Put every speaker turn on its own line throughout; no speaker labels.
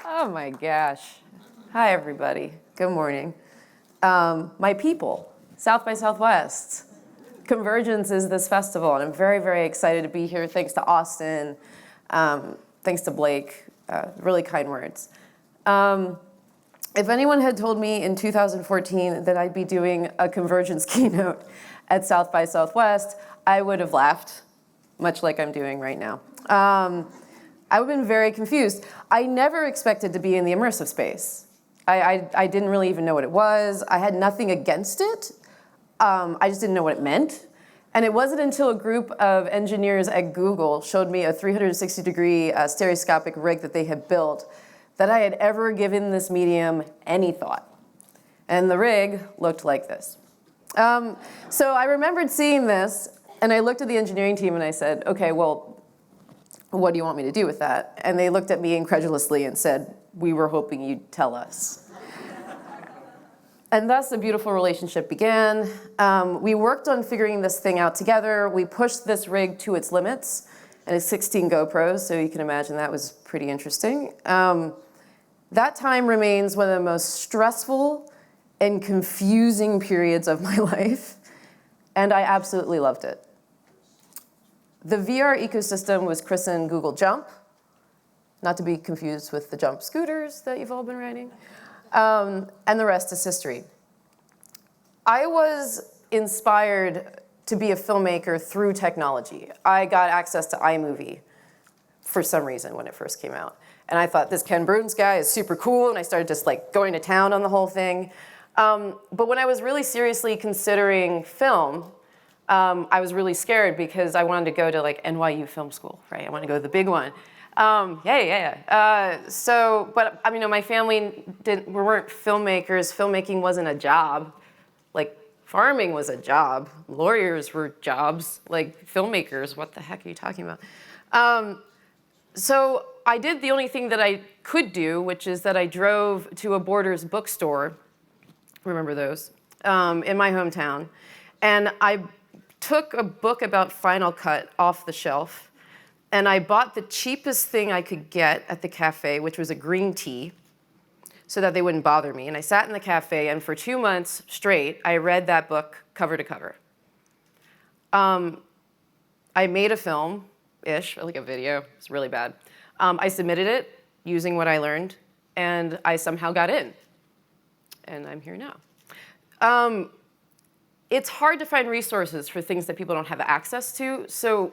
Oh my gosh. Hi, everybody. Good morning. My people, South by Southwest. Convergence is this festival, and I'm very, very excited to be here. Thanks to Austin. Thanks to Blake. Really kind words. If anyone had told me in 2014 that I'd be doing a Convergence keynote at South by Southwest, I would have laughed, much like I'm doing right now. I would have been very confused. I never expected to be in the immersive space. I didn't really even know what it was. I had nothing against it. I just didn't know what it meant. And it wasn't until a group of engineers at Google showed me a 360-degree stereoscopic rig that they had built that I had ever given this medium any thought. And the rig looked like this. So I remembered seeing this, and I looked at the engineering team and I said, okay, well, what do you want me to do with that? And they looked at me incredulously and said, we were hoping you'd tell us. And thus a beautiful relationship began. We worked on figuring this thing out together. We pushed this rig to its limits, and it's 16 GoPros, so you can imagine that was pretty interesting. That time remains one of the most stressful and confusing periods of my life, and I absolutely loved it. The VR ecosystem was christened Google Jump, not to be confused with the Jump scooters that you've all been riding, and the rest is history. I was inspired to be a filmmaker through technology. I got access to iMovie for some reason when it first came out. And I thought, this Ken Burns guy is super cool, and I started just like going to town on the whole thing. But when I was really seriously considering film, I was really scared because I wanted to go to like NYU Film School, right? I wanted to go to the big one. But I mean, my family we weren't filmmakers. Filmmaking wasn't a job. Like farming was a job. Lawyers were jobs. Like filmmakers, what the heck are you talking about? So I did the only thing that I could do, which is that I drove to a Borders bookstore, remember those, in my hometown, and I took a book about Final Cut off the shelf, and I bought the cheapest thing I could get at the cafe, which was a green tea, so that they wouldn't bother me. And I sat in the cafe, and for 2 months straight, I read that book cover to cover. I made a film-ish, like a video. It's really bad. I submitted it using what I learned, and I somehow got in. And I'm here now. It's hard to find resources for things that people don't have access to, so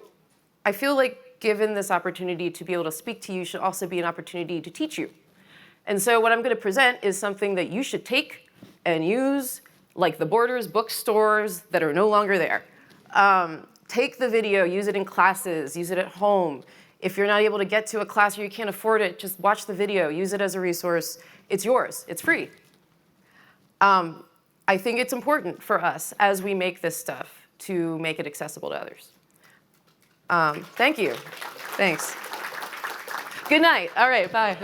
I feel like given this opportunity to be able to speak to you should also be an opportunity to teach you. And so what I'm going to present is something that you should take and use, like the Borders bookstores that are no longer there. Take the video, use it in classes, use it at home. If you're not able to get to a class or you can't afford it, just watch the video, use it as a resource. It's yours, it's free. I think it's important for us as we make this stuff to make it accessible to others. Thank you. Thanks. Good night. All right, bye.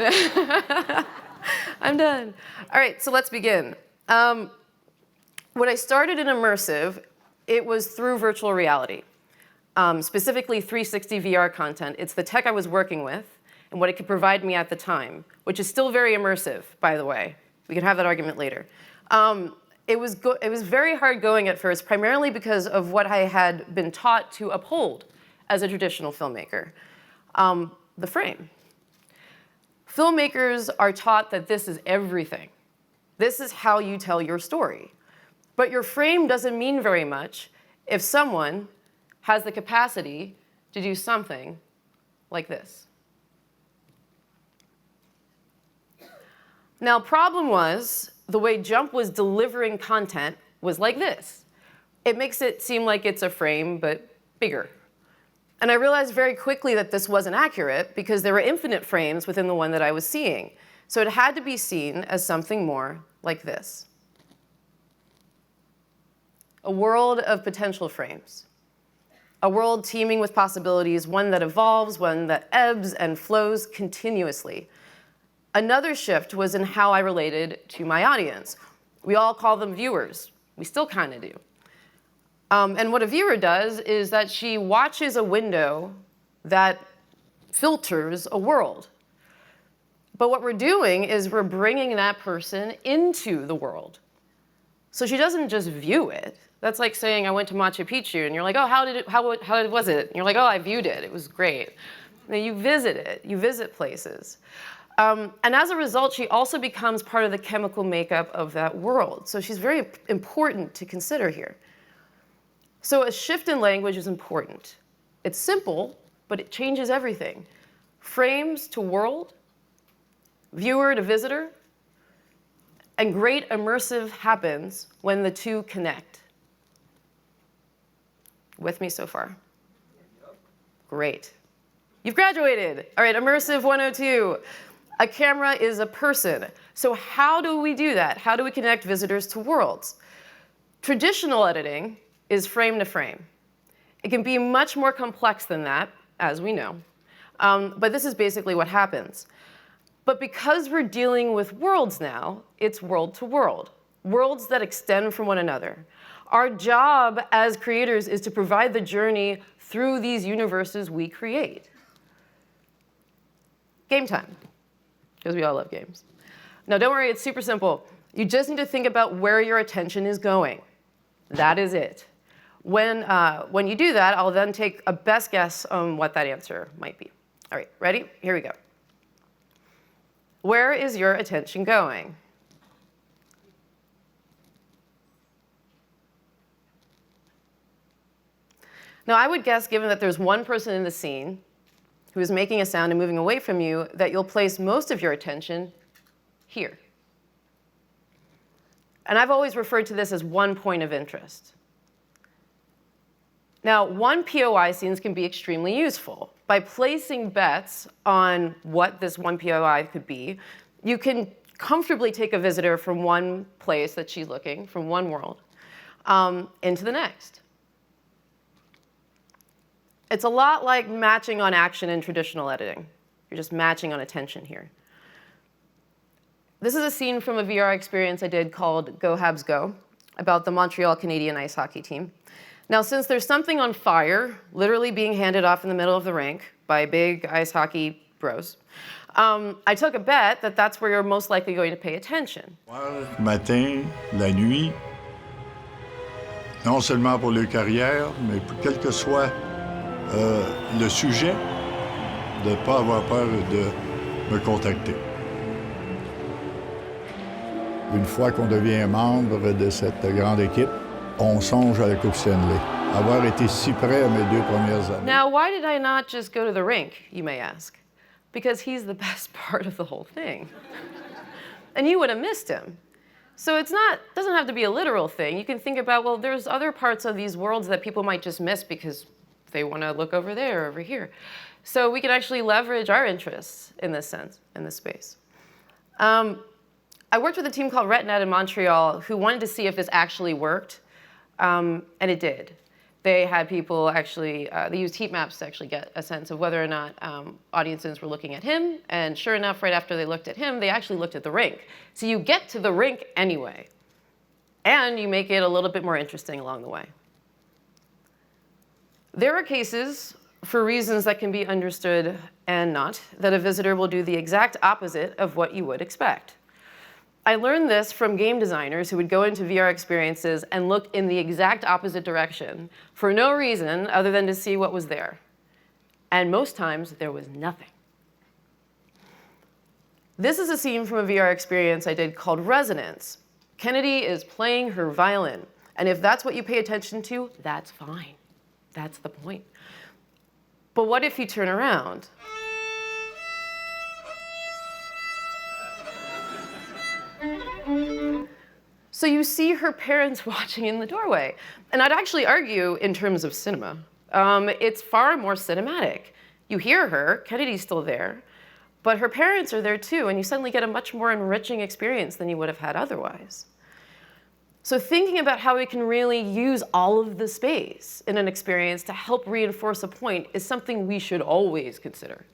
I'm done. All right, so let's begin. When I started in immersive, it was through virtual reality, specifically 360 VR content. It's the tech I was working with and what it could provide me at the time, which is still very immersive, by the way. We can have that argument later. It was very hard going at first, primarily because of what I had been taught to uphold as a traditional filmmaker, the frame. Filmmakers are taught that this is everything. This is how you tell your story. But your frame doesn't mean very much if someone has the capacity to do something like this. Now, problem was, the way Jump was delivering content was like this. It makes it seem like it's a frame, but bigger. And I realized very quickly that this wasn't accurate because there were infinite frames within the one that I was seeing. So it had to be seen as something more like this. A world of potential frames. A world teeming with possibilities, one that evolves, one that ebbs and flows continuously. Another shift was in how I related to my audience. We all call them viewers. We still kind of do. And what a viewer does is that she watches a window that filters a world. But what we're doing is we're bringing that person into the world. So she doesn't just view it. That's like saying, I went to Machu Picchu, and you're like, oh, how was it? And you're like, oh, I viewed it. It was great. And then you visit it. You visit places. And as a result, she also becomes part of the chemical makeup of that world. So she's very important to consider here. So a shift in language is important. It's simple, but it changes everything. Frames to world, viewer to visitor, and great immersive happens when the two connect. With me so far? Great. You've graduated. All right, immersive 102. A camera is a person. So how do we do that? How do we connect visitors to worlds? Traditional editing is frame to frame. It can be much more complex than that, as we know. But this is basically what happens. But because we're dealing with worlds now, it's world to world, worlds that extend from one another. Our job as creators is to provide the journey through these universes we create. Game time, because we all love games. Now, don't worry, it's super simple. You just need to think about where your attention is going. That is it. When you do that, I'll then take a best guess on what that answer might be. All right, ready? Here we go. Where is your attention going? Now, I would guess, given that there's one person in the scene who is making a sound and moving away from you, that you'll place most of your attention here. And I've always referred to this as one point of interest. Now, one POI scenes can be extremely useful. By placing bets on what this one POI could be, you can comfortably take a visitor from one place that she's looking, from one world, into the next. It's a lot like matching on action in traditional editing. You're just matching on attention here. This is a scene from a VR experience I did called Go Habs Go, about the Montreal Canadian ice hockey team. Now, since there's something on fire, literally being handed off in the middle of the rink by big ice hockey bros, I took a bet that that's where you're most likely going to pay attention.
Matin, la nuit, non seulement pour leur carrière, mais pour quel que soit le sujet, de ne pas avoir peur de me contacter. Une fois qu'on devient membre de cette grande équipe, on songe à la Coupe Stanley. Avoir été si près à mes 2 premières années.
Now, why did I not just go to the rink, you may ask? Because he's the best part of the whole thing. And you would have missed him. So doesn't have to be a literal thing. You can think about, well, there's other parts of these worlds that people might just miss because they want to look over there, over here. So we can actually leverage our interests in this sense, in this space. I worked with a team called RetNet in Montreal who wanted to see if this actually worked, and it did. They had people actually, they used heat maps to actually get a sense of whether or not audiences were looking at him, and sure enough, right after they looked at him, they actually looked at the rink. So you get to the rink anyway, and you make it a little bit more interesting along the way. There are cases, for reasons that can be understood and not, that a visitor will do the exact opposite of what you would expect. I learned this from game designers who would go into VR experiences and look in the exact opposite direction for no reason other than to see what was there. And most times, there was nothing. This is a scene from a VR experience I did called Resonance. Kennedy is playing her violin. And if that's what you pay attention to, that's fine. That's the point. But what if you turn around? So you see her parents watching in the doorway. And I'd actually argue, in terms of cinema, it's far more cinematic. You hear her, Kennedy's still there, but her parents are there too, and you suddenly get a much more enriching experience than you would have had otherwise. So thinking about how we can really use all of the space in an experience to help reinforce a point is something we should always consider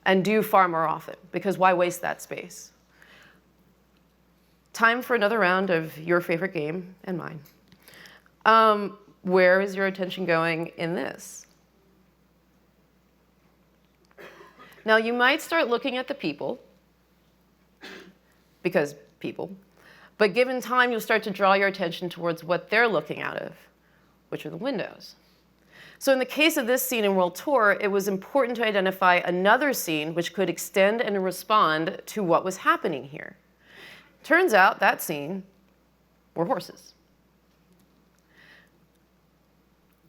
and do far more often, because why waste that space? Time for another round of your favorite game and mine. Where is your attention going in this? Now, you might start looking at the people, because people. But given time, you'll start to draw your attention towards what they're looking out of, which are the windows. So in the case of this scene in World Tour, it was important to identify another scene which could extend and respond to what was happening here. Turns out that scene were horses.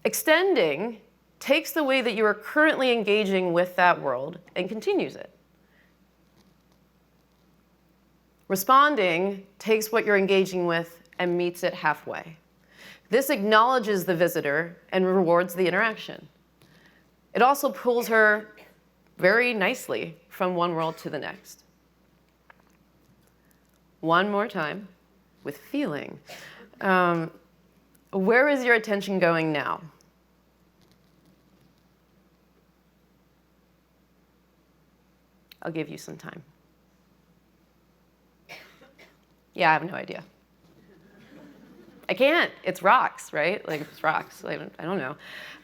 Extending takes the way that you are currently engaging with that world and continues it. Responding takes what you're engaging with and meets it halfway. This acknowledges the visitor and rewards the interaction. It also pulls her very nicely from one world to the next. One more time with feeling. Where is your attention going now? I'll give you some time. Yeah, I have no idea. I can't. It's rocks, right? Like, it's rocks. I don't know.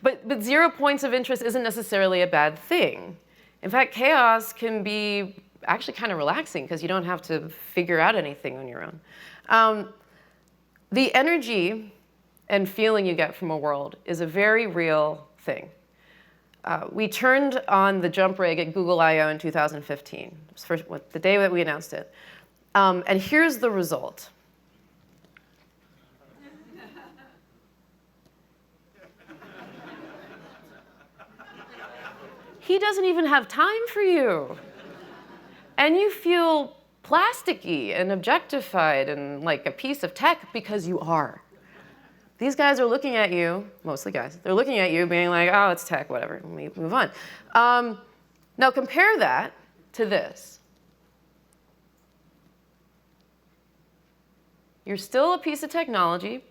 But 0 points of interest isn't necessarily a bad thing. In fact, chaos can be actually kind of relaxing because you don't have to figure out anything on your own. The energy and feeling you get from a world is a very real thing. We turned on the jump rig at Google I/O in 2015. It was the day that we announced it. And here's the result. He doesn't even have time for you. And you feel plasticky and objectified and like a piece of tech because you are. These guys are looking at you, mostly guys, they're looking at you being like, oh, it's tech, whatever, we move on. Now compare that to this. You're still a piece of technology,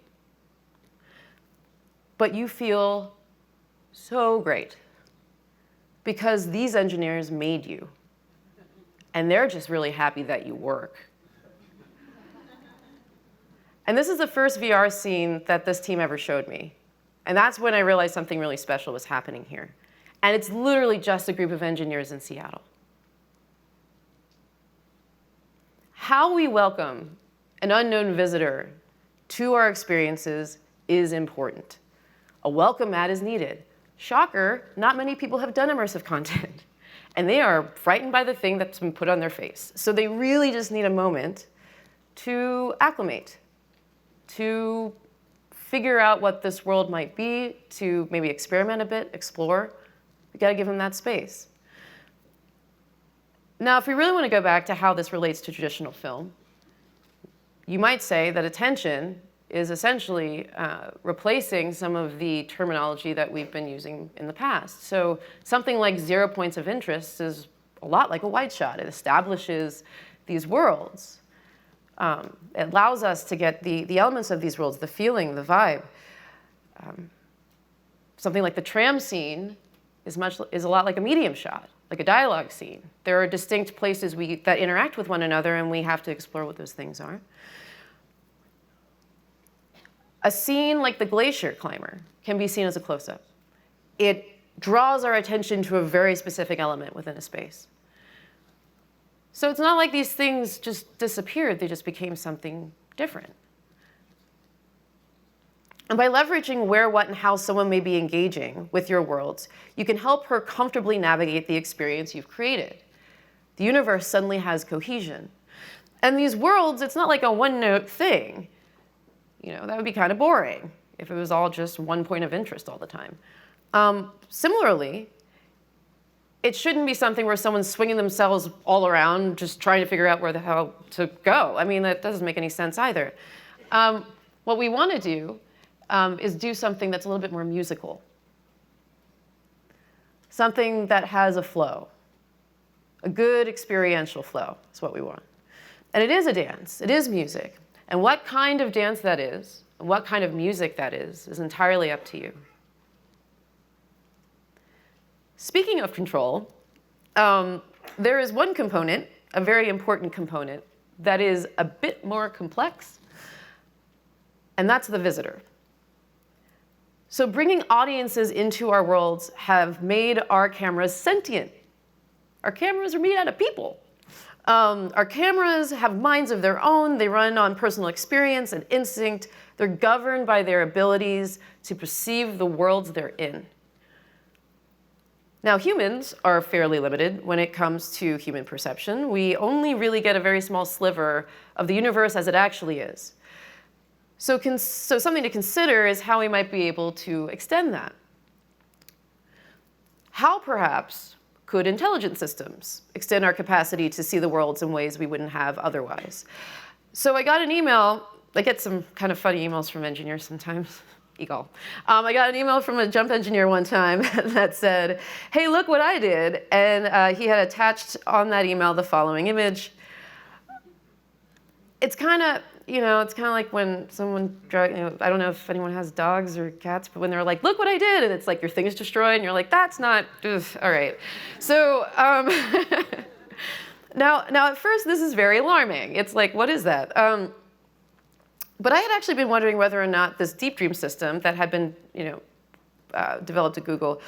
but you feel so great because these engineers made you. And they're just really happy that you work. And this is the first VR scene that this team ever showed me. And that's when I realized something really special was happening here. And it's literally just a group of engineers in Seattle. How we welcome an unknown visitor to our experiences is important. A welcome mat is needed. Shocker, not many people have done immersive content. And they are frightened by the thing that's been put on their face. So they really just need a moment to acclimate, to figure out what this world might be, to maybe experiment a bit, explore. We gotta give them that space. Now, if we really want to go back to how this relates to traditional film, you might say that attention is essentially replacing some of the terminology that we've been using in the past. So something like 0 points of interest is a lot like a wide shot. It establishes these worlds. It allows us to get the elements of these worlds, the feeling, the vibe. Something like the tram scene is a lot like a medium shot, like a dialogue scene. There are distinct places that interact with one another, and we have to explore what those things are. A scene like the Glacier Climber can be seen as a close-up. It draws our attention to a very specific element within a space. So it's not like these things just disappeared, they just became something different. And by leveraging where, what, and how someone may be engaging with your worlds, you can help her comfortably navigate the experience you've created. The universe suddenly has cohesion. And these worlds, it's not like a one-note thing. You know, that would be kind of boring if it was all just 1 point of interest all the time. Similarly, it shouldn't be something where someone's swinging themselves all around just trying to figure out where the hell to go. I mean, that doesn't make any sense either. What we want to do is do something that's a little bit more musical. Something that has a flow. A good experiential flow is what we want. And it is a dance. It is music. And what kind of dance that is, and what kind of music that is entirely up to you. Speaking of control, there is one component, a very important component, that is a bit more complex, and that's the visitor. So bringing audiences into our worlds have made our cameras sentient. Our cameras are made out of people. Our cameras have minds of their own. They run on personal experience and instinct. They're governed by their abilities to perceive the worlds they're in. Now, humans are fairly limited when it comes to human perception. We only really get a very small sliver of the universe as it actually is. So something to consider is how we might be able to extend that. How, perhaps, could intelligent systems extend our capacity to see the worlds in ways we wouldn't have otherwise? So I got an email. I get some kind of funny emails from engineers sometimes. Eagle. I got an email from a jump engineer one time that said, hey, look what I did. And he had attached on that email the following image. It's kind of, like when someone, I don't know if anyone has dogs or cats, but when they're like, look what I did, and it's like your thing is destroyed, and you're like, that's not, all right. So now at first, this is very alarming. It's like, what is that? But I had actually been wondering whether or not this Deep Dream system that had been, developed at Google,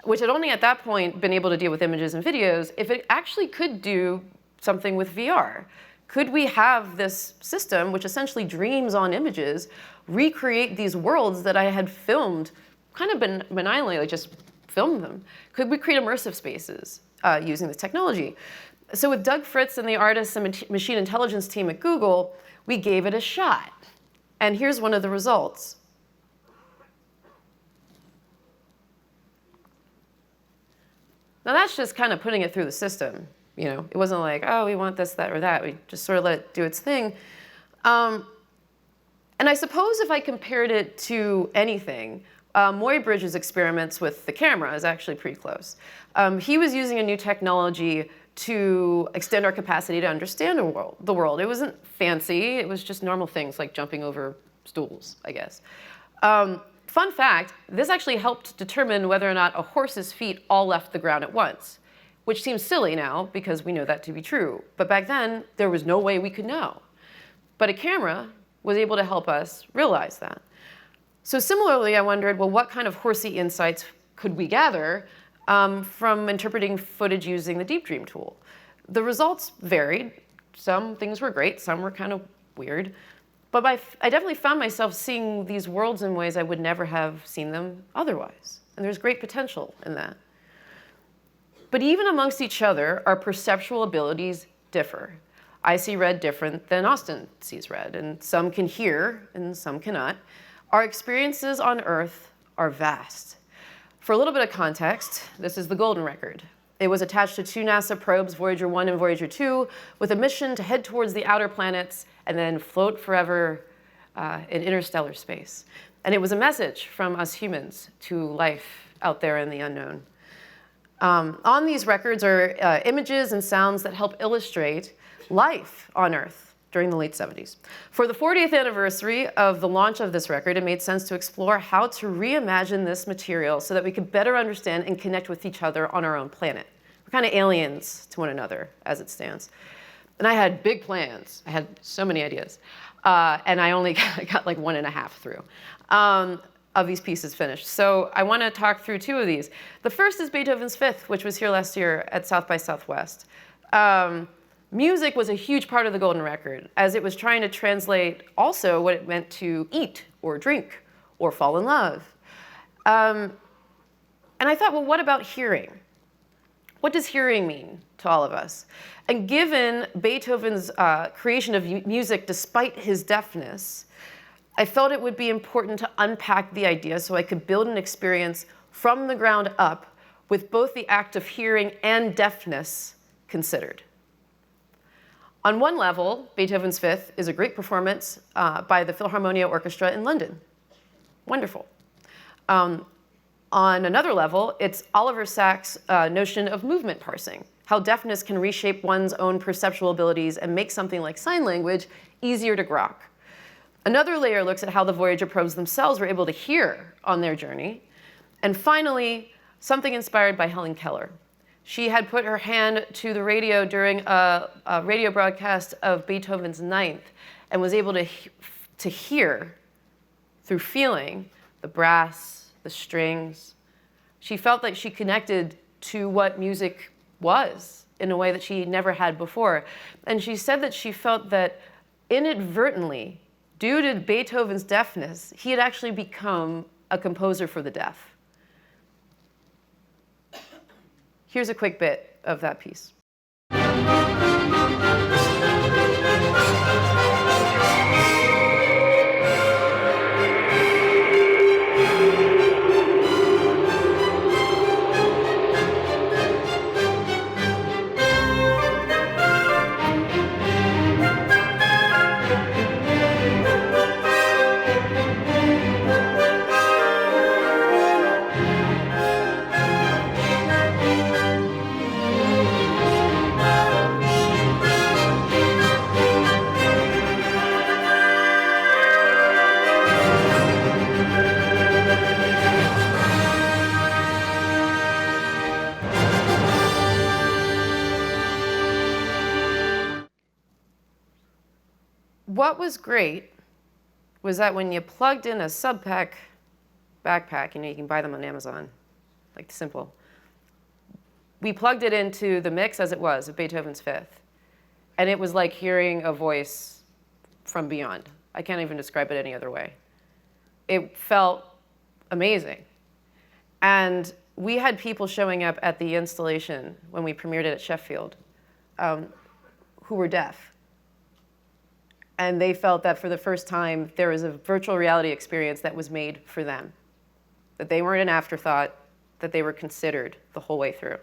which had only at that point been able to deal with images and videos, if it actually could do something with VR. Could we have this system, which essentially dreams on images, recreate these worlds that I had filmed, kind of benignly, like just filmed them? Could we create immersive spaces using this technology? So with Doug Fritz and the artists and machine intelligence team at Google, we gave it a shot. And here's one of the results. Now that's just kind of putting it through the system. It wasn't like, oh, we want this, that, or that. We just sort of let it do its thing. And I suppose if I compared it to anything, Muybridge's experiments with the camera is actually pretty close. He was using a new technology to extend our capacity to understand the world. It wasn't fancy. It was just normal things like jumping over stools, I guess. Fun fact, this actually helped determine whether or not a horse's feet all left the ground at once, which seems silly now because we know that to be true. But back then, there was no way we could know. But a camera was able to help us realize that. So similarly, I wondered, well, what kind of horsey insights could we gather from interpreting footage using the Deep Dream tool? The results varied. Some things were great, some were kind of weird. But I definitely found myself seeing these worlds in ways I would never have seen them otherwise. And there's great potential in that. But even amongst each other, our perceptual abilities differ. I see red different than Austin sees red, and some can hear and some cannot. Our experiences on Earth are vast. For a little bit of context, this is the Golden Record. It was attached to 2 NASA probes, Voyager 1 and Voyager 2, with a mission to head towards the outer planets and then float forever in interstellar space. And it was a message from us humans to life out there in the unknown. On these records are images and sounds that help illustrate life on Earth during the late 70s. For the 40th anniversary of the launch of this record, it made sense to explore how to reimagine this material so that we could better understand and connect with each other on our own planet. We're kind of aliens to one another as it stands. And I had big plans. I had so many ideas. And I only got like 1.5 through. Of these pieces finished. So I want to talk through 2 of these. The first is Beethoven's Fifth, which was here last year at South by Southwest. Music was a huge part of the Golden Record, as it was trying to translate also what it meant to eat or drink or fall in love. And I thought, well, what about hearing? What does hearing mean to all of us? And given Beethoven's creation of music despite his deafness, I felt it would be important to unpack the idea so I could build an experience from the ground up with both the act of hearing and deafness considered. On one level, Beethoven's Fifth is a great performance by the Philharmonia Orchestra in London. Wonderful. On another level, it's Oliver Sacks' notion of movement parsing, how deafness can reshape one's own perceptual abilities and make something like sign language easier to grok. Another layer looks at how the Voyager probes themselves were able to hear on their journey. And finally, something inspired by Helen Keller. She had put her hand to the radio during a radio broadcast of Beethoven's Ninth and was able to hear through feeling the brass, the strings. She felt like she connected to what music was in a way that she never had before. And she said that she felt that inadvertently, due to Beethoven's deafness, he had actually become a composer for the deaf. Here's a quick bit of that piece. What was great was that when you plugged in a Subpack backpack, you can buy them on Amazon, like simple. We plugged it into the mix as it was of Beethoven's Fifth, and it was like hearing a voice from beyond. I can't even describe it any other way. It felt amazing. And we had people showing up at the installation when we premiered it at Sheffield who were deaf. And they felt that for the first time, there was a virtual reality experience that was made for them, that they weren't an afterthought, that they were considered the whole way through.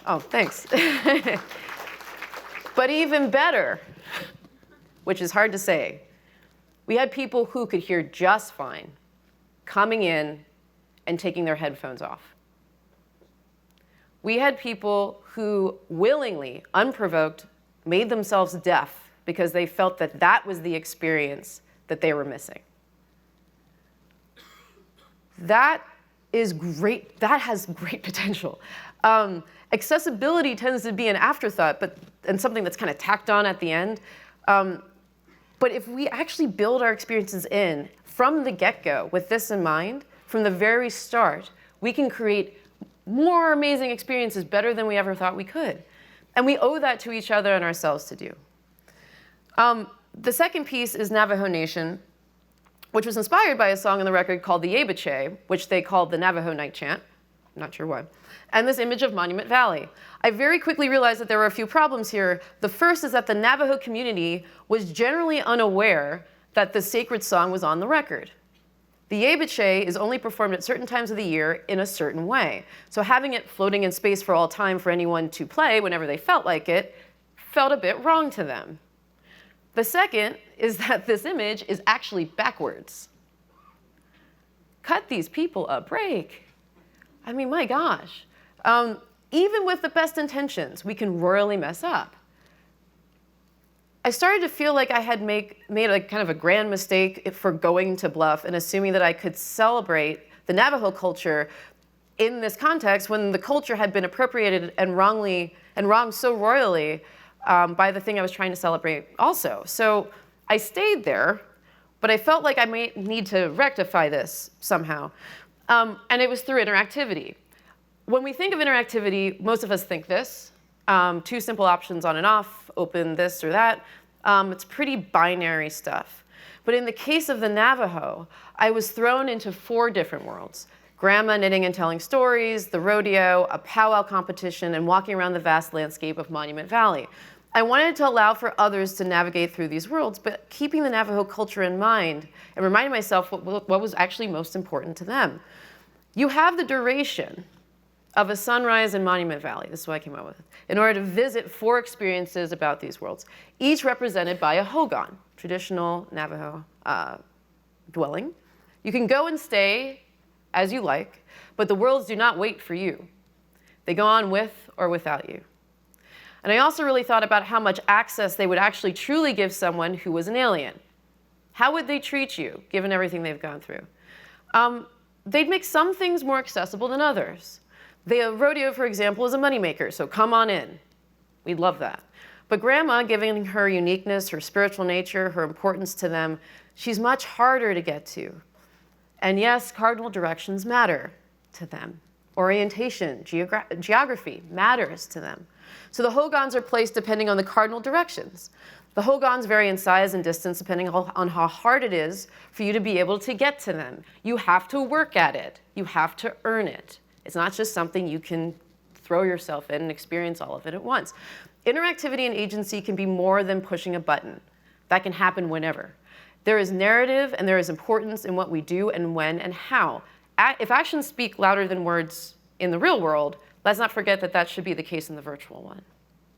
Oh, thanks. But even better, which is hard to say, we had people who could hear just fine coming in and taking their headphones off. We had people who willingly, unprovoked, made themselves deaf because they felt that that was the experience that they were missing. That is great. That has great potential. Accessibility tends to be an afterthought, and something that's kind of tacked on at the end. But if we actually build our experiences in from the get-go with this in mind, from the very start, we can create more amazing experiences better than we ever thought we could. And we owe that to each other and ourselves to do. The second piece is Navajo Nation, which was inspired by a song on the record called the Yebiche, which they called the Navajo Night Chant, not sure why, and this image of Monument Valley. I very quickly realized that there were a few problems here. The first is that the Navajo community was generally unaware that the sacred song was on the record. The Yebiche is only performed at certain times of the year in a certain way. So having it floating in space for all time for anyone to play whenever they felt like it felt a bit wrong to them. The second is that this image is actually backwards. Cut these people a break. I mean, my gosh. Even with the best intentions, we can royally mess up. I started to feel like I had made a kind of a grand mistake for going to Bluff and assuming that I could celebrate the Navajo culture in this context when the culture had been appropriated and wronged so royally by the thing I was trying to celebrate also. So I stayed there, but I felt like I may need to rectify this somehow. And it was through interactivity. When we think of interactivity, most of us think this. Two simple options on and off, open this or that. It's pretty binary stuff. But in the case of the Navajo, I was thrown into 4 different worlds. Grandma knitting and telling stories, the rodeo, a powwow competition, and walking around the vast landscape of Monument Valley. I wanted to allow for others to navigate through these worlds, but keeping the Navajo culture in mind and reminding myself what was actually most important to them. You have the duration of a sunrise in Monument Valley, this is what I came up with, in order to visit 4 experiences about these worlds, each represented by a hogan, traditional Navajo dwelling. You can go and stay as you like, but the worlds do not wait for you. They go on with or without you. And I also really thought about how much access they would actually truly give someone who was an alien. How would they treat you, given everything they've gone through? They'd make some things more accessible than others. The rodeo, for example, is a moneymaker, so come on in. We'd love that. But Grandma, given her uniqueness, her spiritual nature, her importance to them, she's much harder to get to. And yes, cardinal directions matter to them. Orientation, geography matters to them. So the hogans are placed depending on the cardinal directions. The hogans vary in size and distance depending on how hard it is for you to be able to get to them. You have to work at it. You have to earn it. It's not just something you can throw yourself in and experience all of it at once. Interactivity and agency can be more than pushing a button. That can happen whenever. There is narrative and there is importance in what we do and when and how. If actions speak louder than words in the real world, let's not forget that that should be the case in the virtual one,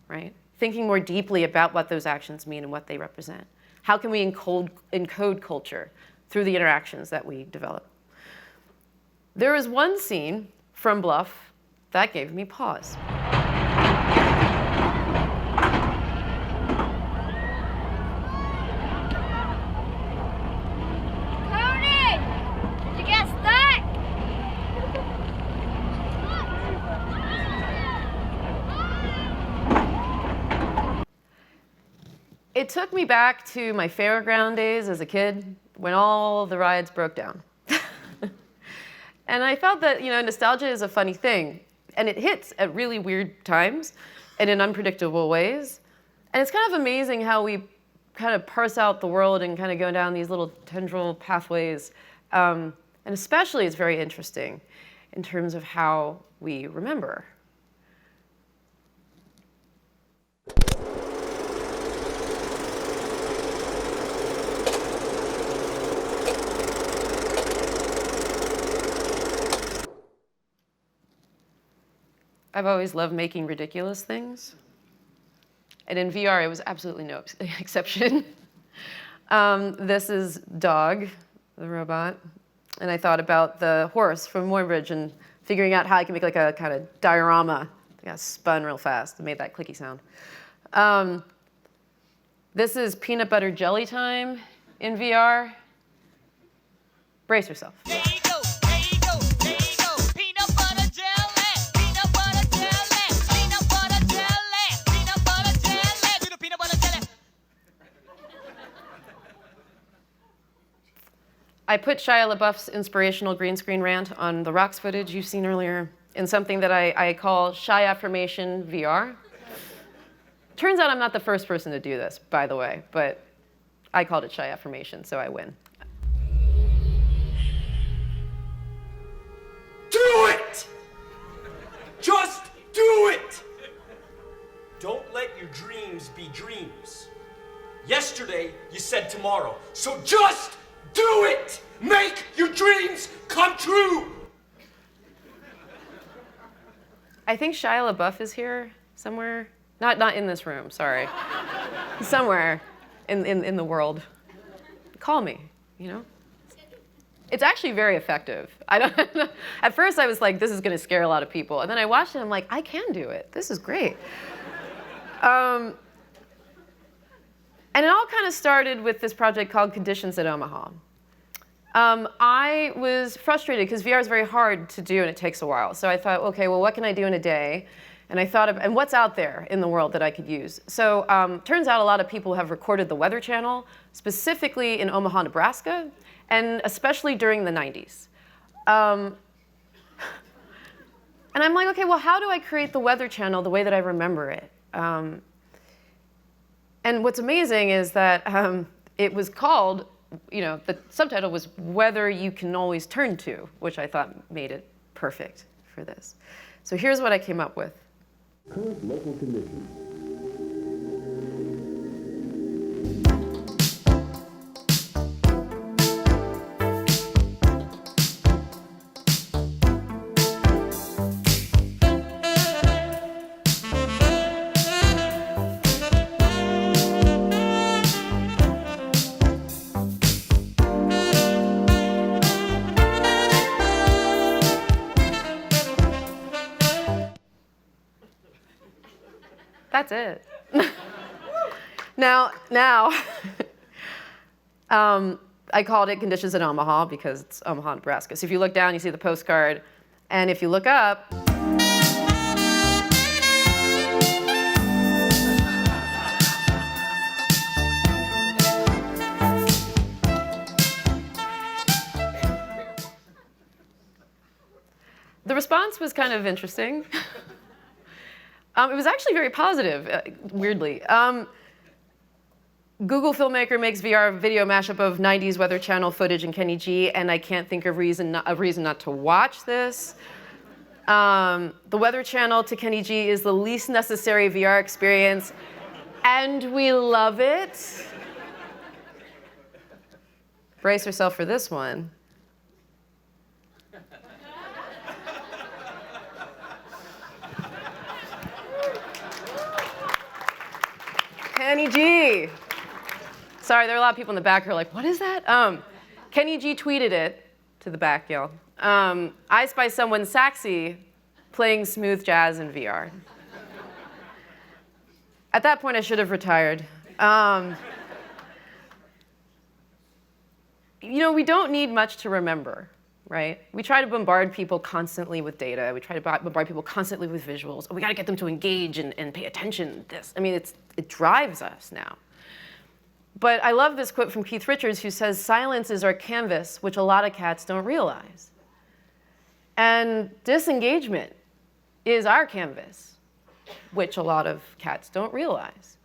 right? Thinking more deeply about what those actions mean and what they represent. How can we encode culture through the interactions that we develop? There is one scene from Bluff that gave me pause. It took me back to my fairground days as a kid when all the rides broke down. And I felt that, nostalgia is a funny thing. And it hits at really weird times and in unpredictable ways. And it's kind of amazing how we kind of parse out the world and kind of go down these little tendril pathways. And especially it's very interesting in terms of how we remember. I've always loved making ridiculous things. And in VR, it was absolutely no exception. This is Dog, the robot. And I thought about the horse from Muybridge and figuring out how I can make like a kind of diorama. I got spun real fast and made that clicky sound. This is peanut butter jelly time in VR. Brace yourself. I put Shia LaBeouf's inspirational green screen rant on the Rocks footage you've seen earlier in something that I call Shy Affirmation VR. Turns out I'm not the first person to do this, by the way, but I called it Shy Affirmation, so I win.
Do it! Just do it! Don't let your dreams be dreams. Yesterday, you said tomorrow, so just do it! Make your dreams come true!
I think Shia LaBeouf is here somewhere. Not in this room, sorry. Somewhere in the world. Call me, It's actually very effective. At first I was like, this is gonna scare a lot of people. And then I watched it and I'm like, I can do it. This is great. And it all kind of started with this project called Conditions at Omaha. I was frustrated because VR is very hard to do and it takes a while. So I thought, okay, well, what can I do in a day? And I thought, and what's out there in the world that I could use? So turns out a lot of people have recorded the Weather Channel, specifically in Omaha, Nebraska, and especially during the 90s. And I'm like, okay, well, how do I create the Weather Channel the way that I remember it? And what's amazing is that it was called, the subtitle was Weather You Can Always Turn To, which I thought made it perfect for this. So here's what I came up with.
Current local conditions.
That's it. Now, I called it Conditions in Omaha because it's Omaha, Nebraska. So if you look down, you see the postcard. And if you look up, the response was kind of interesting. It was actually very positive, weirdly. Google Filmmaker makes VR video mashup of 90s Weather Channel footage and Kenny G, and I can't think of a reason not to watch this. The Weather Channel to Kenny G is the least necessary VR experience, and we love it. Brace yourself for this one. Kenny G. Sorry, there are a lot of people in the back who are like, what is that? Kenny G tweeted it to the back, y'all. I spy someone sexy playing smooth jazz in VR. At that point, I should have retired. You know, we don't need much to remember, right? We try to bombard people constantly with data. We try to bombard people constantly with visuals. We got to get them to engage and pay attention to this. I mean, it drives us now. But I love this quote from Keith Richards, who says, silence is our canvas, which a lot of cats don't realize. And disengagement is our canvas, which a lot of cats don't realize.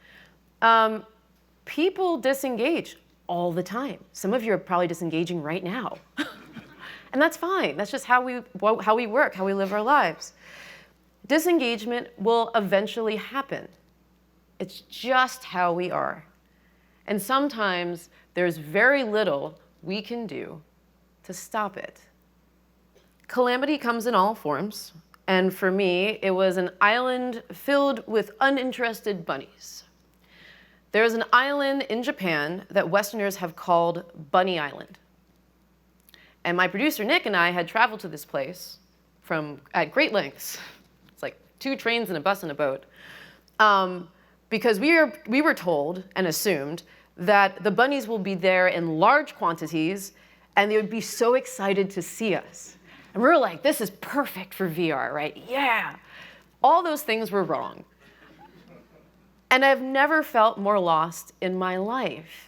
People disengage all the time. Some of you are probably disengaging right now. And that's fine. That's just how we work, how we live our lives. Disengagement will eventually happen. It's just how we are. And sometimes there's very little we can do to stop it. Calamity comes in all forms. And for me, it was an island filled with uninterested bunnies. There's an island in Japan that Westerners have called Bunny Island. And my producer, Nick, and I had traveled to this place at great lengths. It's like 2 trains and a bus and a boat. Because we were told and assumed that the bunnies will be there in large quantities, and they would be so excited to see us. And we were like, this is perfect for VR, right? Yeah. All those things were wrong. And I've never felt more lost in my life.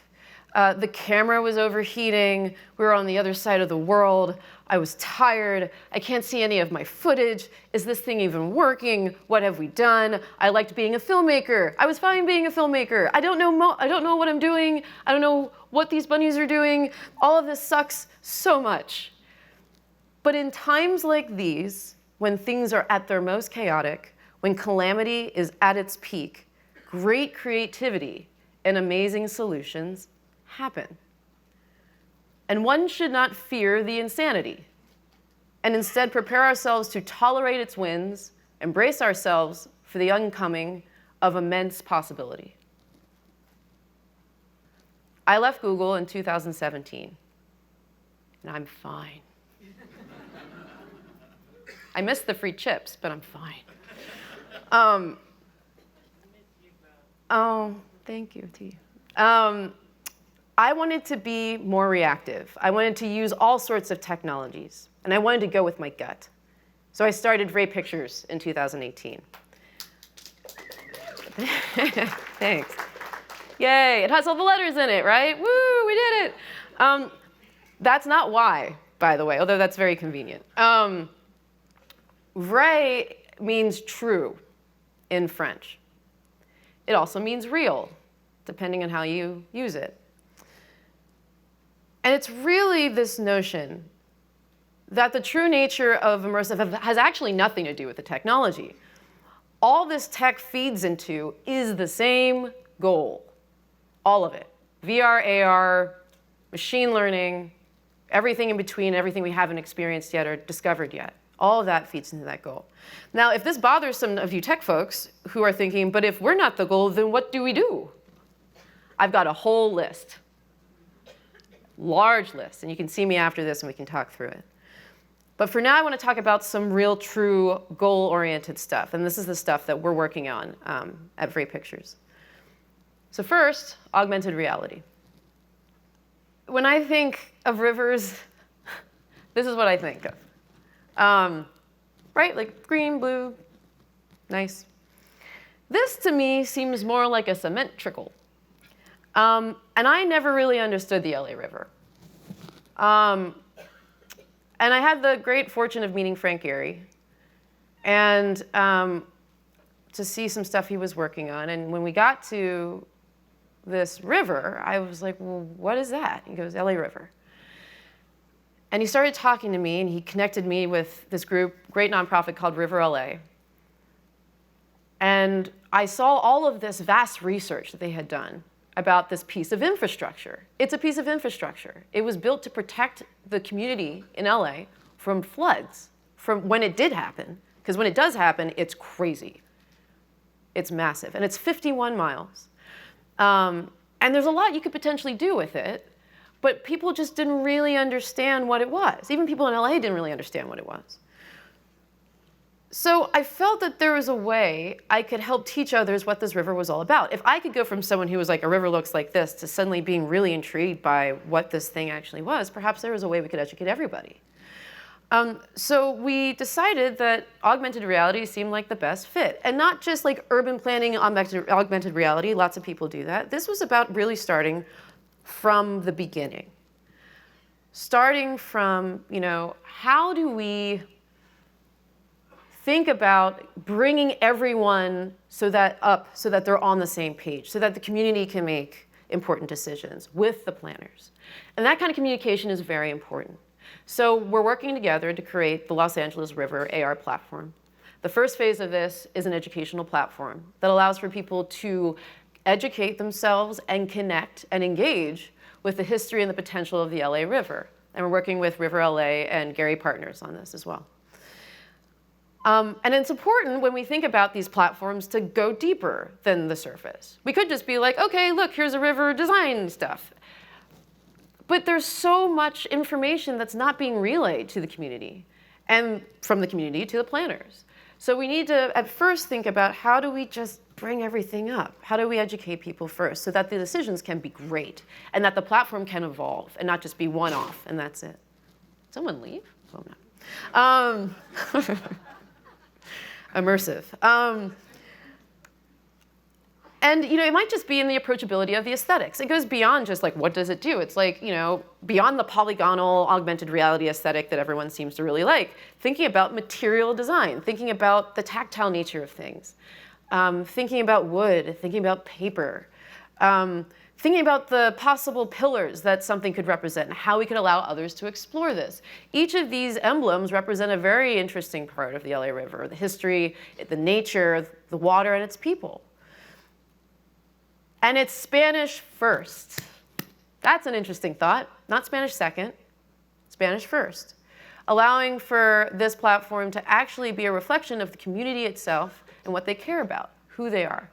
The camera was overheating. We were on the other side of the world. I was tired. I can't see any of my footage. Is this thing even working? What have we done? I liked being a filmmaker. I was fine being a filmmaker. I don't know what I'm doing. I don't know what these bunnies are doing. All of this sucks so much. But in times like these, when things are at their most chaotic, when calamity is at its peak, great creativity and amazing solutions happen. And one should not fear the insanity, and instead prepare ourselves to tolerate its winds, embrace ourselves for the oncoming of immense possibility. I left Google in 2017, and I'm fine. I missed the free chips, but I'm fine. Oh, thank you, T. I wanted to be more reactive. I wanted to use all sorts of technologies, and I wanted to go with my gut. So I started Ray Pictures in 2018. Thanks. Yay, it has all the letters in it, right? Woo, we did it. That's not why, by the way, although that's very convenient. Vrai means true in French. It also means real, depending on how you use it. And it's really this notion that the true nature of immersive has actually nothing to do with the technology. All this tech feeds into is the same goal, all of it. VR, AR, machine learning, everything in between, everything we haven't experienced yet or discovered yet. All of that feeds into that goal. Now, if this bothers some of you tech folks who are thinking, but if we're not the goal, then what do we do? I've got a whole list. Large list, and you can see me after this and we can talk through it. But for now, I want to talk about some real, true, goal-oriented stuff, and this is the stuff that we're working on at Vrai Pictures. So first, augmented reality. When I think of rivers, this is what I think of. Right, like green, blue, nice. This, to me, seems more like a cement trickle. And I never really understood the LA River. And I had the great fortune of meeting Frank Gehry. and to see some stuff he was working on. And when we got to this river, I was like, well, what is that? He goes, LA River. And he started talking to me, and he connected me with this group, great nonprofit called River LA. And I saw all of this vast research that they had done about this piece of infrastructure. It's a piece of infrastructure. It was built to protect the community in LA from floods, from when it did happen. Because when it does happen, it's crazy. It's massive, and it's 51 miles. And there's a lot you could potentially do with it, but people just didn't really understand what it was. Even people in LA didn't really understand what it was. So I felt that there was a way I could help teach others what this river was all about. If I could go from someone who was like, a river looks like this, to suddenly being really intrigued by what this thing actually was, perhaps there was a way we could educate everybody. So we decided that augmented reality seemed like the best fit. And not just like urban planning, augmented reality, lots of people do that. This was about really starting from the beginning. Starting from, how do we think about bringing everyone so that they're on the same page, so that the community can make important decisions with the planners. And that kind of communication is very important. So we're working together to create the Los Angeles River AR platform. The first phase of this is an educational platform that allows for people to educate themselves and connect and engage with the history and the potential of the LA River. And we're working with River LA and Gary Partners on this as well. And it's important when we think about these platforms to go deeper than the surface. We could just be like, okay, look, here's a river design stuff. But there's so much information that's not being relayed to the community, and from the community to the planners. So we need to, at first, think about how do we just bring everything up? How do we educate people first so that the decisions can be great and that the platform can evolve and not just be one-off and that's it? Someone leave? Oh, no. Immersive. And it might just be in the approachability of the aesthetics. It goes beyond just like, what does it do? It's like, beyond the polygonal augmented reality aesthetic that everyone seems to really like, thinking about material design, thinking about the tactile nature of things, thinking about wood, thinking about paper, thinking about the possible pillars that something could represent and how we could allow others to explore this. Each of these emblems represent a very interesting part of the LA River, the history, the nature, the water, and its people. And it's Spanish first. That's an interesting thought. Not Spanish second, Spanish first. Allowing for this platform to actually be a reflection of the community itself and what they care about, who they are.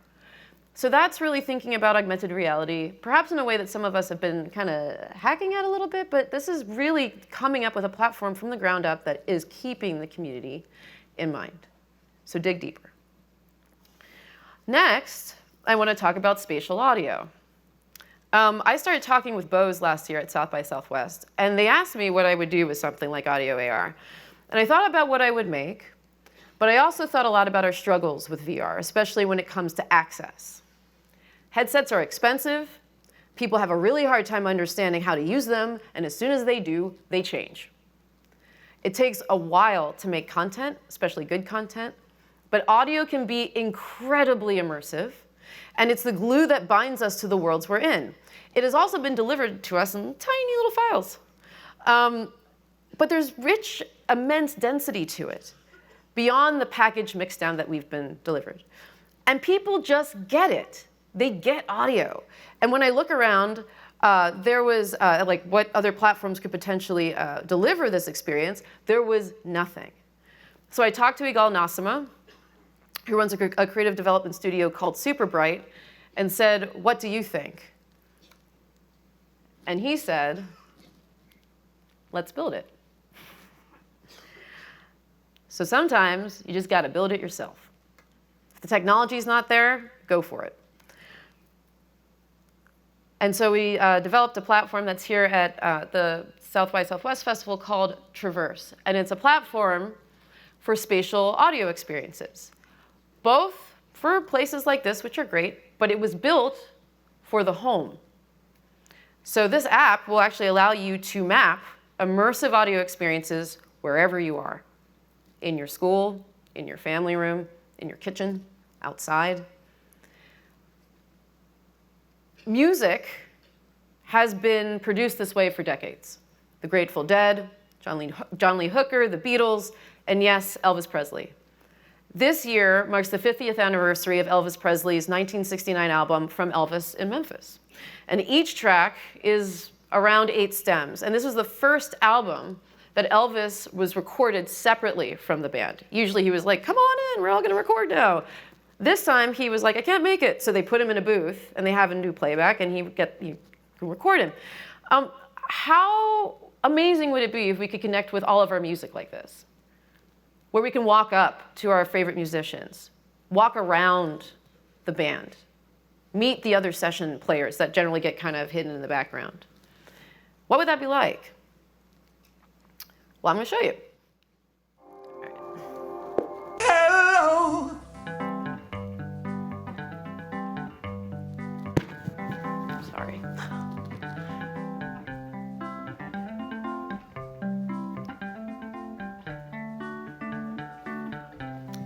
So that's really thinking about augmented reality, perhaps in a way that some of us have been kind of hacking at a little bit, but this is really coming up with a platform from the ground up that is keeping the community in mind. So dig deeper. Next, I want to talk about spatial audio. I started talking with Bose last year at South by Southwest, and they asked me what I would do with something like audio AR. And I thought about what I would make, but I also thought a lot about our struggles with VR, especially when it comes to access. Headsets are expensive. People have a really hard time understanding how to use them, and as soon as they do, they change. It takes a while to make content, especially good content, but audio can be incredibly immersive, and it's the glue that binds us to the worlds we're in. It has also been delivered to us in tiny little files. But there's rich, immense density to it, beyond the package mixdown that we've been delivered. And people just get it. They get audio. And when I look around, there was, like what other platforms could potentially deliver this experience, there was nothing. So I talked to Igal Nassima, who runs a creative development studio called Superbright, and said, what do you think? And he said, let's build it. So sometimes you just got to build it yourself. If the technology's not there, go for it. And so we developed a platform that's here at the South by Southwest Festival called Traverse. And it's a platform for spatial audio experiences, both for places like this, which are great, but it was built for the home. So this app will actually allow you to map immersive audio experiences wherever you are, in your school, in your family room, in your kitchen, outside. Music has been produced this way for decades. The Grateful Dead, John Lee Hooker, the Beatles, and yes, Elvis Presley. This year marks the 50th anniversary of Elvis Presley's 1969 album, From Elvis in Memphis. And each track is around 8 stems. And this was the first album that Elvis was recorded separately from the band. Usually he was like, come on in, we're all gonna record now. This time he was like, I can't make it. So they put him in a booth and they have him do playback and he can record him. How amazing would it be if we could connect with all of our music like this? Where we can walk up to our favorite musicians, walk around the band, meet the other session players that generally get kind of hidden in the background. What would that be like? Well, I'm gonna show you.
Hello.
Sorry.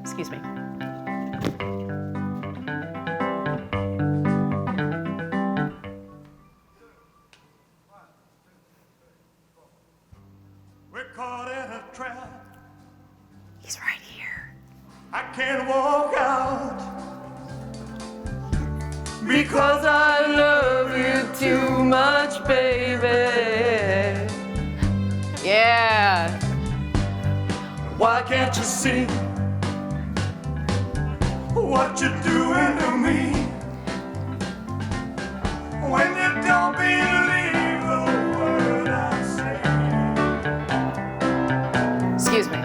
Excuse me.
We're caught in a trap.
He's right here.
I can't walk out because I love you too much, baby.
Yeah.
Why can't you see what you're doing to me? When you don't believe the word I say.
Excuse me.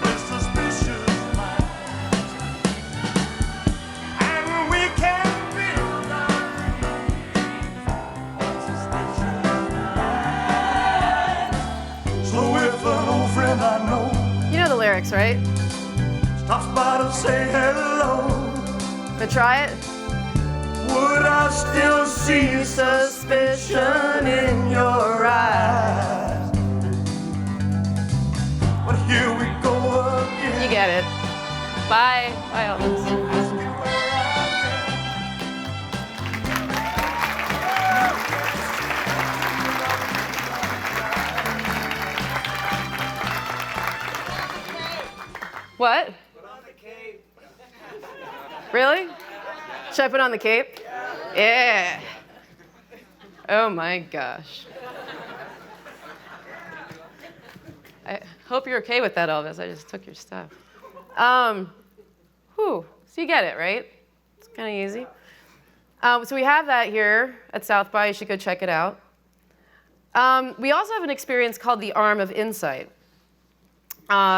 With suspicious minds, and we can build our dreams on suspicious minds. So if an old friend I know
You know the lyrics, right?
stops by to say hello,
But try it.
would I still see suspicion in your eyes? But here we go again.
You get it. Bye. Bye, Elvis.
Ask me where
What? Really? Should I put on the cape? Yeah. Oh my gosh. I hope you're okay with that, Elvis. I just took your stuff. So you get it, right? It's kind of easy. So we have that here at South by. You should go check it out. We also have an experience called the Arm of Insight,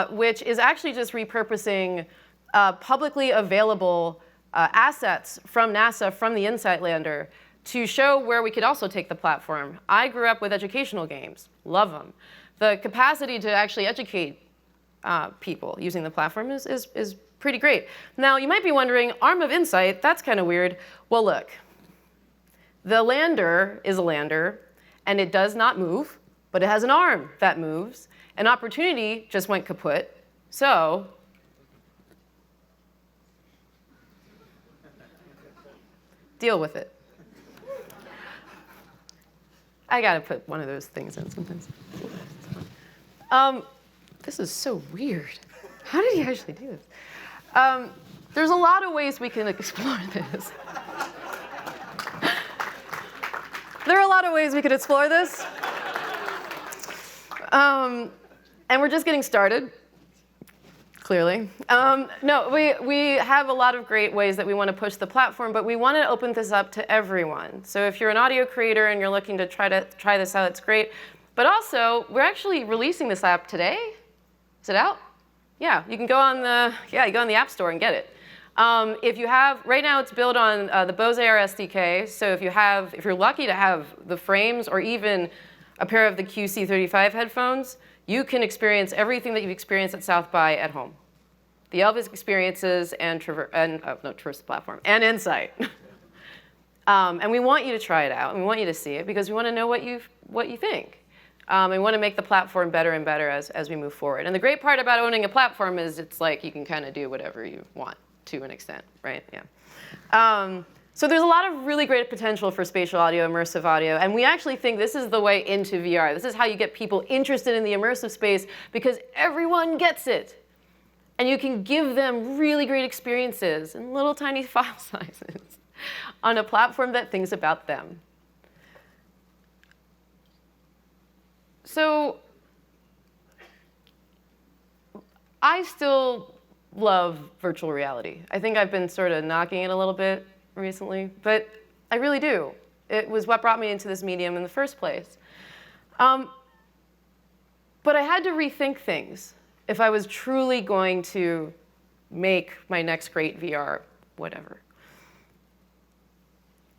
which is actually just repurposing publicly available assets from NASA, from the InSight lander, to show where we could also take the platform. I grew up with educational games, love them. The capacity to actually educate people using the platform is pretty great. Now, you might be wondering, Arm of Insight, that's kind of weird. Well, look, the lander is a lander, and it does not move, but it has an arm that moves. And Opportunity just went kaput, so deal with it. I gotta put one of those things in sometimes. This is so weird. How did he actually do this? There's a lot of ways we can explore this. There are a lot of ways we could explore this. And we're just getting started, clearly. No, we have a lot of great ways that we want to push the platform, but we want to open this up to everyone. So if you're an audio creator and you're looking to try this out, it's great. But also, we're actually releasing this app today. Is it out? Yeah, you can go on the App Store and get it. If you have, right now it's built on the Bose AR SDK, so if you're lucky to have the frames or even a pair of the QC35 headphones, you can experience everything that you've experienced at South by at home. The Elvis experiences and Traverse the platform, and InSight. And we want you to try it out, and we want you to see it because we want to know what you think. We want to make the platform better and better as we move forward. And the great part about owning a platform is it's like you can kind of do whatever you want to an extent, right? Yeah. So there's a lot of really great potential for spatial audio, immersive audio, and we actually think this is the way into VR. This is how you get people interested in the immersive space because everyone gets it. And you can give them really great experiences in little tiny file sizes on a platform that thinks about them. So I still love virtual reality. I think I've been sort of knocking it a little bit recently, but I really do. It was what brought me into this medium in the first place. But I had to rethink things if I was truly going to make my next great VR whatever.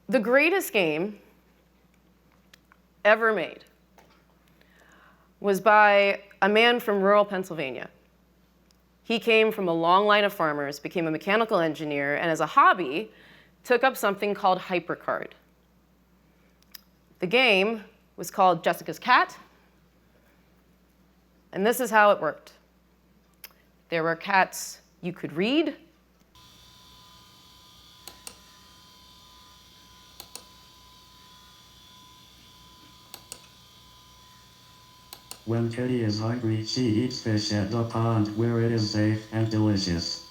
The greatest game ever made was by a man from rural Pennsylvania. He came from a long line of farmers, became a mechanical engineer, and as a hobby, took up something called HyperCard. The game was called Jessica's Cat, and this is how it worked. There were cats you could read.
When Kitty is hungry, she eats fish at the pond where it is safe and delicious.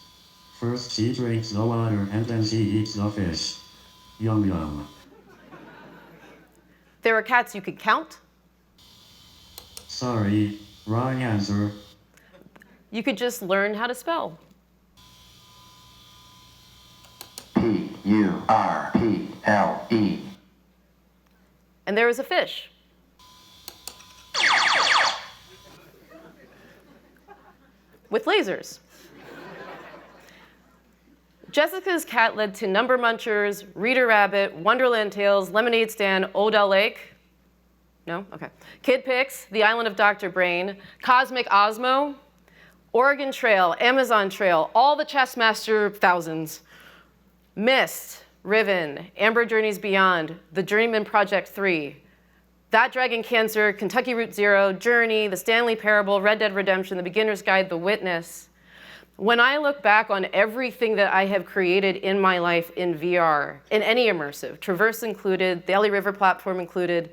First she drinks the water and then she eats the fish. Yum yum.
There were cats you could count.
Sorry, wrong answer.
You could just learn how to spell.
P-U-R-P-L-E.
And there was a fish. With lasers. Jessica's Cat led to Number Munchers, Reader Rabbit, Wonderland Tales, Lemonade Stand, Odell Lake. No? Okay. Kid Pix, The Island of Dr. Brain, Cosmic Osmo, Oregon Trail, Amazon Trail, all the Chessmaster thousands, Myst, Riven, Amber Journeys Beyond, The Journeyman Project 3, That Dragon Cancer, Kentucky Route Zero, Journey, The Stanley Parable, Red Dead Redemption, The Beginner's Guide, The Witness. When I look back on everything that I have created in my life in VR, in any immersive, Traverse included, the Ellie River platform included,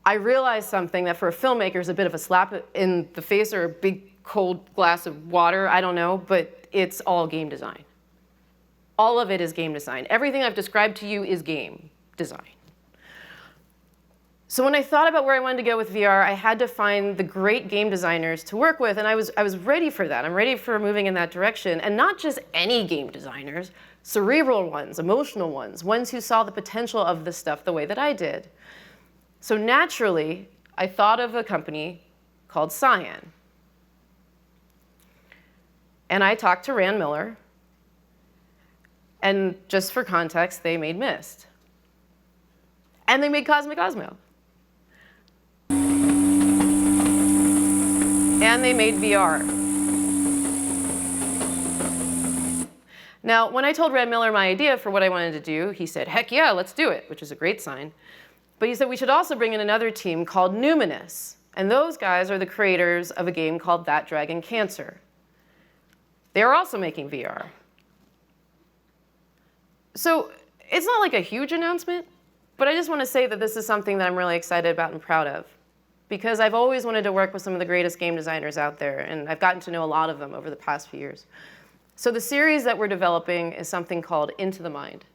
I realized something that for a filmmaker is a bit of a slap in the face or a big cold glass of water, I don't know, but it's all game design. All of it is game design. Everything I've described to you is game design. So when I thought about where I wanted to go with VR, I had to find the great game designers to work with, and I was ready for that. I'm ready for moving in that direction. And not just any game designers, cerebral ones, emotional ones who saw the potential of this stuff the way that I did. So naturally, I thought of a company called Cyan. And I talked to Rand Miller, and just for context, they made Myst. And they made Cosmic Osmo. And they made VR. Now, when I told Rand Miller my idea for what I wanted to do, he said, heck yeah, let's do it, which is a great sign. But he said we should also bring in another team called Numinous. And those guys are the creators of a game called That Dragon Cancer. They are also making VR. So it's not like a huge announcement, but I just want to say that this is something that I'm really excited about and proud of, because I've always wanted to work with some of the greatest game designers out there, and I've gotten to know a lot of them over the past few years. So the series that we're developing is something called Into the Mind.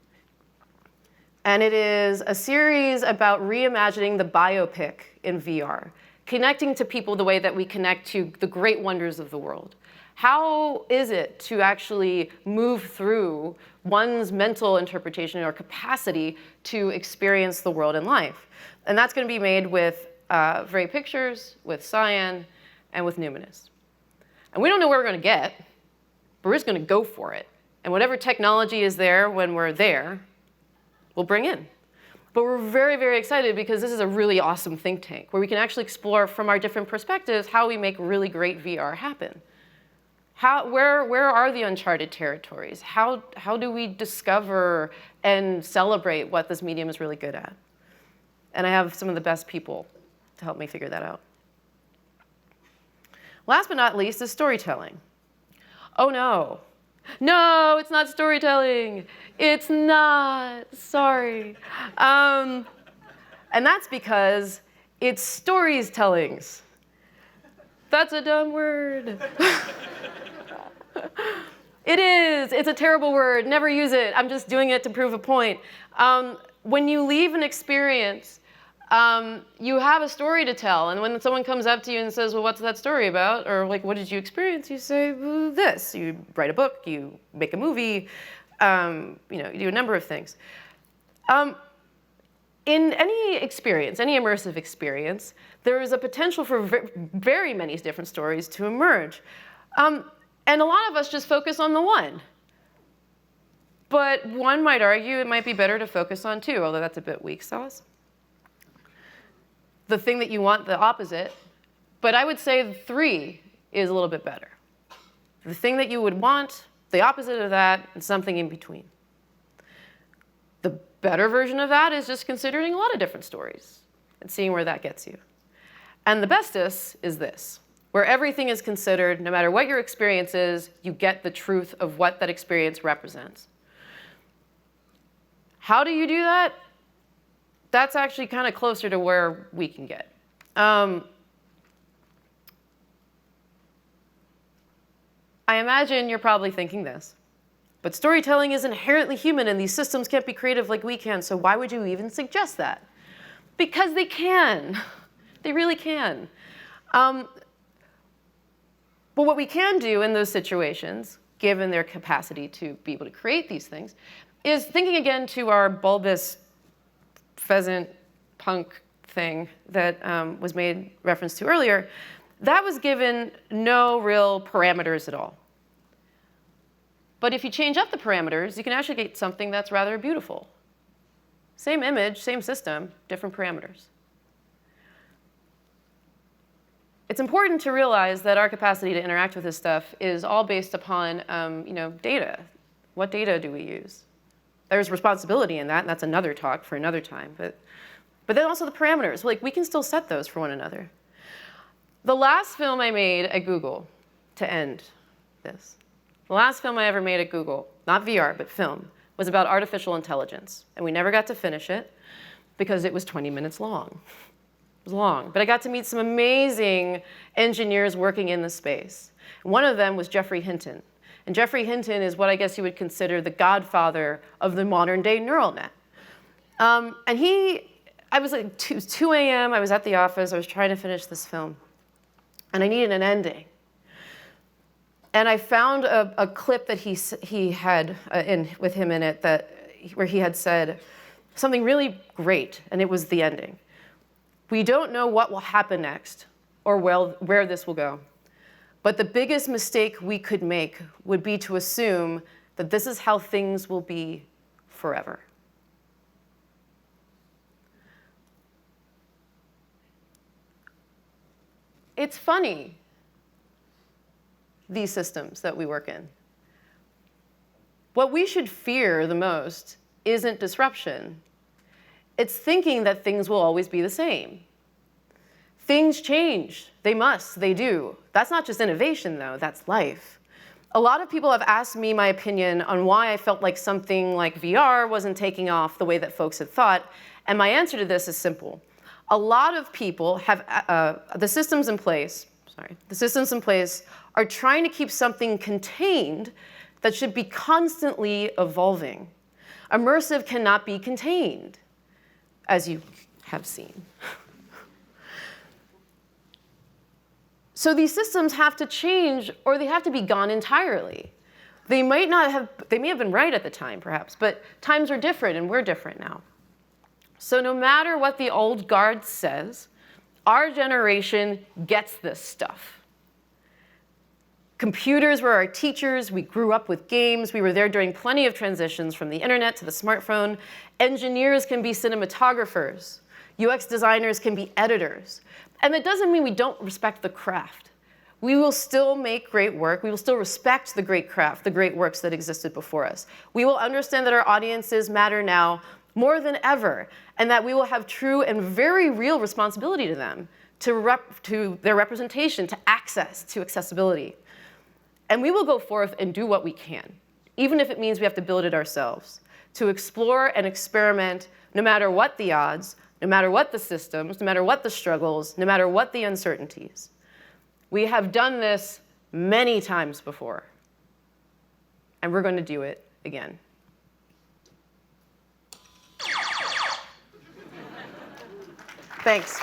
And it is a series about reimagining the biopic in VR, connecting to people the way that we connect to the great wonders of the world. How is it to actually move through one's mental interpretation or capacity to experience the world in life? And that's going to be made with Vray Pictures, with Cyan, and with Numinous. And we don't know where we're going to get, but we're just going to go for it. And whatever technology is there when we're there, we'll bring in. But we're very, very excited because this is a really awesome think tank where we can actually explore from our different perspectives how we make really great VR happen. Where are the uncharted territories? How do we discover and celebrate what this medium is really good at? And I have some of the best people to help me figure that out. Last but not least is storytelling. Oh no. No, it's not storytelling. It's not. Sorry. And that's because it's stories tellings. That's a dumb word. It is. It's a terrible word. Never use it. I'm just doing it to prove a point. When you leave an experience, you have a story to tell. And when someone comes up to you and says, well, what's that story about? Or like, what did you experience? You say, well, this. You write a book, you make a movie, you do a number of things. In any experience, any immersive experience, there is a potential for very many different stories to emerge. And a lot of us just focus on the one. But one might argue it might be better to focus on two, although that's a bit weak sauce. The thing that you want, the opposite. But I would say 3 is a little bit better. The thing that you would want, the opposite of that, and something in between. The better version of that is just considering a lot of different stories and seeing where that gets you. And the bestest is this, where everything is considered, no matter what your experience is, you get the truth of what that experience represents. How do you do that? That's actually kind of closer to where we can get. I imagine you're probably thinking this, but storytelling is inherently human and these systems can't be creative like we can, so why would you even suggest that? Because they can. They really can. But what we can do in those situations, given their capacity to be able to create these things, is thinking again to our bulbous pheasant punk thing that was made reference to earlier. That was given no real parameters at all. But if you change up the parameters, you can actually get something that's rather beautiful. Same image, same system, different parameters. It's important to realize that our capacity to interact with this stuff is all based upon data. What data do we use? There's responsibility in that, and that's another talk for another time. But then also the parameters. Like, we can still set those for one another. The last film I made at Google, to end this, the last film I ever made at Google, not VR, but film, was about artificial intelligence. And we never got to finish it because it was 20 minutes long. It was long, but I got to meet some amazing engineers working in the space. One of them was Geoffrey Hinton. And Geoffrey Hinton is what I guess you would consider the godfather of the modern day neural net. I was like 2 a.m., I was at the office, I was trying to finish this film, and I needed an ending. And I found a clip that he had with him in it where he had said something really great, and it was the ending. We don't know what will happen next or where this will go. But the biggest mistake we could make would be to assume that this is how things will be forever. It's funny, these systems that we work in. What we should fear the most isn't disruption. It's thinking that things will always be the same. Things change. They must. They do. That's not just innovation, though. That's life. A lot of people have asked me my opinion on why I felt like something like VR wasn't taking off the way that folks had thought, and my answer to this is simple. A lot of people have the systems in place are trying to keep something contained that should be constantly evolving. Immersive cannot be contained, as you have seen. So these systems have to change, or they have to be gone entirely. They may have been right at the time, perhaps, but times are different and we're different now. So no matter what the old guard says, our generation gets this stuff. Computers were our teachers. We grew up with games. We were there during plenty of transitions from the internet to the smartphone. Engineers can be cinematographers. UX designers can be editors. And that doesn't mean we don't respect the craft. We will still make great work. We will still respect the great craft, the great works that existed before us. We will understand that our audiences matter now more than ever, and that we will have true and very real responsibility to them, to their representation, to access, to accessibility. And we will go forth and do what we can, even if it means we have to build it ourselves, to explore and experiment no matter what the odds, no matter what the systems, no matter what the struggles, no matter what the uncertainties. We have done this many times before, and we're going to do it again. Thanks.